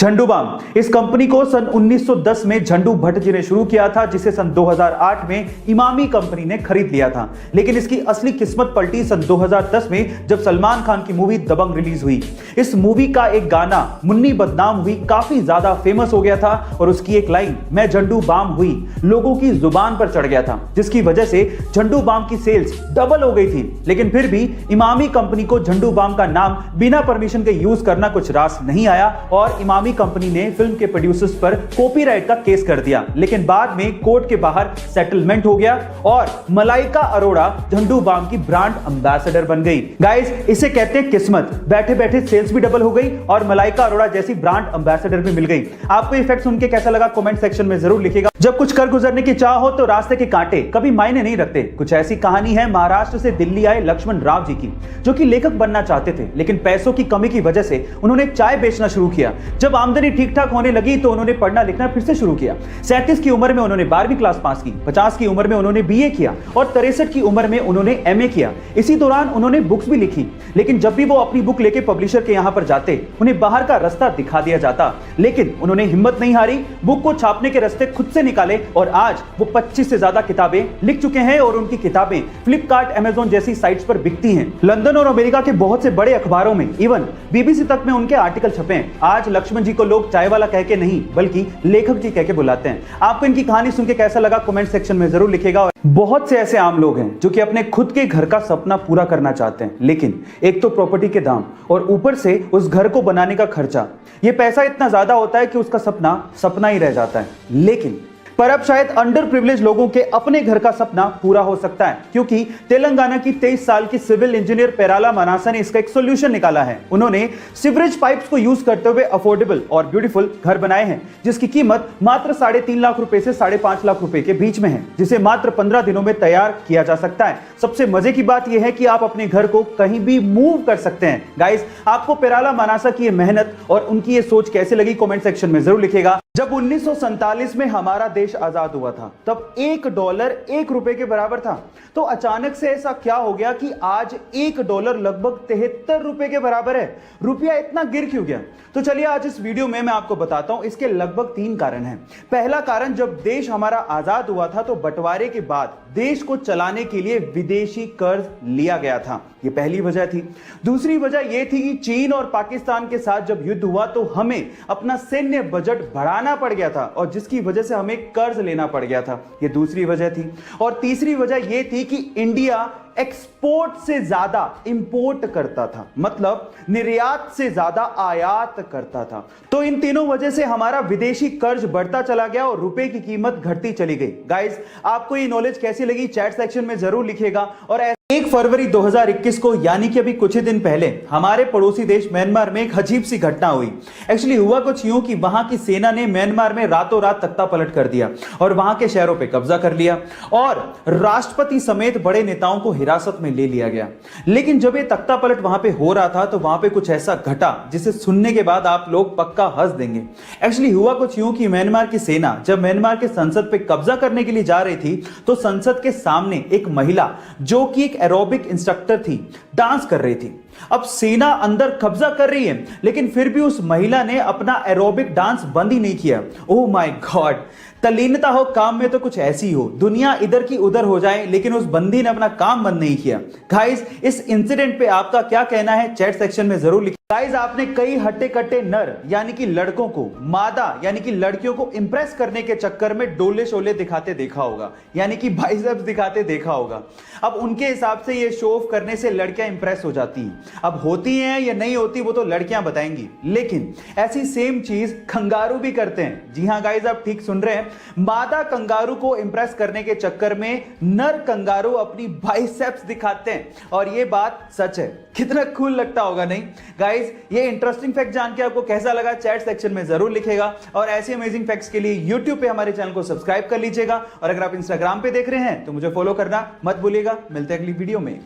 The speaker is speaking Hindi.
झंडू बाम। इस कंपनी को सन 1910 में झंडू भट्ट जी ने शुरू किया था, जिसे सन 2008 में इमामी कंपनी ने खरीद लिया था। लेकिन इसकी असली किस्मत पलटी सन 2010 में जब सलमान खान की मूवी दबंग रिलीज हुई। इस मूवी का एक गाना मुन्नी बदनाम हुई काफी ज्यादा फेमस हो गया था और उसकी एक लाइन मैं झंडू बाम हुई लोगों की जुबान पर चढ़ गया था, जिसकी वजह से झंडू बाम की सेल्स डबल हो गई थी। लेकिन फिर भी इमामी कंपनी को झंडू बाम का नाम बिना परमिशन के यूज करना कुछ रास नहीं आया और इमामी कंपनी ने फिल्म के प्रोड्यूसर्स पर कॉपीराइट का केस कर दिया। लेकिन बाद में कोर्ट के बाहर सेटलमेंट हो गया और मलाइका अरोड़ा झंडू बाम की ब्रांड एम्बेसडर बन गई। गाइस, इसे कहते हैं किस्मत। बैठे बैठे सेल्स भी डबल हो गई और मलाइका अरोड़ा जैसी ब्रांड एम्बेसडर भी मिल गई। आपको ये फैक्ट सुन के कैसा लगा कमेंट सेक्शन में जरूर लिखिएगा। जब कुछ कर गुजरने की चाह हो तो रास्ते के कांटे कभी मायने नहीं रखते। कुछ ऐसी कहानी है महाराष्ट्र से दिल्ली आए लक्ष्मण राव जी की, जो कि लेखक बनना चाहते थे, लेकिन पैसों की कमी की वजह से उन्होंने चाय बेचना शुरू किया। जब आमदनी ठीक ठाक होने लगी तो उन्होंने पढ़ना लिखना फिर से शुरू किया। 37 की उम्र में उन्होंने 12वीं क्लास पास की, 50 की उम्र में उन्होंने बीए किया और 63 की उम्र में उन्होंने एमए किया। इसी दौरान उन्होंने बुक्स भी लिखी, लेकिन जब भी वो अपनी बुक लेके पब्लिशर के यहां पर जाते उन्हें बाहर का रास्ता दिखा दिया जाता। लेकिन उन्होंने हिम्मत नहीं हारी, बुक को छापने के रास्ते खुद से निकाले और आज वो 25 से ज्यादा किताबें लिख चुके हैं और उनकी किताबें फ्लिपकार्ट, अमेज़न जैसी साइट्स पर बिकती हैं। लंदन और अमेरिका के बहुत से बड़े अखबारों में, इवन बीबीसी तक में उनके आर्टिकल छपे हैं। आज लक्ष्मण जी को लोग चाय वाला कह के नहीं बल्कि लेखक जी कह के बुलाते हैं। आपको इनकी कहानी सुन के कैसा लगा कमेंट सेक्शन में जरूर लिखिएगा। बहुत से ऐसे आम लोग हैं जो कि अपने खुद के घर का सपना पूरा करना चाहते हैं, लेकिन एक तो प्रॉपर्टी के दाम और ऊपर से उस घर को बनाने का खर्चा, ये पैसा इतना ज्यादा होता है कि उसका सपना सपना ही रह जाता है। लेकिन पर अब शायद अंडर प्रिविलेज लोगों के अपने घर का सपना पूरा हो सकता है, क्योंकि तेलंगाना की 23 साल की सिविल इंजीनियर पेराला मनासा ने इसका एक सॉल्यूशन निकाला है। उन्होंने सीवरेज पाइप्स को यूज करते हुए अफोर्डेबल और ब्यूटीफुल घर बनाए हैं, जिसकी कीमत मात्र 3.5 लाख रुपए से 5.5 लाख रुपए के बीच में है, जिसे मात्र 15 दिनों में तैयार किया जा सकता है। सबसे मजे की बात यह है कि आप अपने घर को कहीं भी मूव कर सकते हैं। गाइस, आपको पेराला मनासा की मेहनत और उनकी ये सोच कैसे लगी कमेंट सेक्शन में जरूर लिखिएगा। जब 1947 में हमारा देश आजाद हुआ था तब $1 1 रुपए के बराबर था। तो अचानक से ऐसा क्या हो गया कि आज $1 लगभग 73 रुपए के बराबर है। रुपया इतना गिर क्यों गया? तो चलिए आज इस वीडियो में मैं आपको बताता हूं। इसके लगभग 3 कारण हैं। पहला कारण, जब देश हमारा आजाद हुआ था तो बंटवारे के बाद देश को चलाने के लिए विदेशी कर्ज लिया गया था, ये पहली वजह थी। दूसरी वजह यह थी कि चीन और पाकिस्तान के साथ जब युद्ध हुआ तो हमें अपना सैन्य बजट बढ़ाना पड़ गया था और जिसकी वजह से हमें कर्ज लेना पड़ गया था, ये दूसरी वजह थी। और तीसरी वजह यह थी कि इंडिया एक्सपोर्ट से ज्यादा इंपोर्ट करता था, मतलब निर्यात से ज्यादा आयात करता था। तो इन तीनों वजह से हमारा विदेशी कर्ज बढ़ता चला गया और रुपए की कीमत घटती चली गई। गाइस, आपको ये नॉलेज कैसी लगी चैट सेक्शन में जरूर लिखिएगा। और 1 फरवरी 2021 को, यानी कि अभी कुछ ही दिन पहले, हमारे पड़ोसी देश म्यांमार में एक अजीब सी घटना हुई। एक्चुअली हुआ कुछ यूं कि वहां की सेना ने म्यांमार में रातों रात तख्ता पलट कर दिया और वहां के शहरों पे कब्जा कर लिया और राष्ट्रपति समेत बड़े नेताओं को हिरासत में ले लिया गया। लेकिन जब ये तख्ता पलट वहां पे हो रहा था तो वहां पे कुछ ऐसा घटा जिसे सुनने के बाद आप लोग पक्का हंस देंगे। एक्चुअली हुआ कुछ यूं कि म्यांमार की सेना जब म्यांमार के संसद पे कब्जा करने के लिए जा रही थी तो संसद के सामने एक महिला, जो कि एक एरोबिक इंस्ट्रक्टर थी, डांस कर रही थी। अब सेना अंदर कब्जा कर रही है, लेकिन फिर भी उस महिला ने अपना एरोबिक डांस बंद ही नहीं किया। ओह माय गॉड, तल्लीनता हो काम में तो कुछ ऐसी हो, दुनिया इधर की उधर हो जाए, लेकिन उस बंदी ने अपना काम बंद नहीं किया। गाइस, इस इंसिडेंट पे आपका क्या कहना है चैट सेक्शन में जरूर लिखिए। गाइस, आपने कई हट्टे कट्टे नर यानी कि लड़कों को मादा यानी कि लड़कियों को इंप्रेस करने के चक्कर में डोले शोले दिखाते देखा होगा, यानी कि बाइसेप्स दिखाते देखा होगा। अब उनके हिसाब से ये शो ऑफ करने से लड़कियां इंप्रेस हो जाती हैं। अब होती हैं या नहीं होती वो तो लड़कियां बताएंगी, लेकिन ऐसी सेम चीज कंगारू भी करते हैं। जी हां गाइस, आप ठीक सुन रहे हैं। मादा कंगारू को इंप्रेस करने के चक्कर में नर कंगारू अपनी बाइसेप्स दिखाते हैं और ये बात सच है। कितना कूल लगता होगा, नहीं गाइस? ये इंटरेस्टिंग फैक्ट जान के आपको कैसा लगा चैट सेक्शन में जरूर लिखेगा। और ऐसे अमेजिंग फैक्ट्स के लिए यूट्यूब पे हमारे चैनल को सब्सक्राइब कर लीजिएगा और अगर आप इंस्टाग्राम पे देख रहे हैं तो मुझे फॉलो करना मत भूलिएगा। मिलते हैं अगली वीडियो में।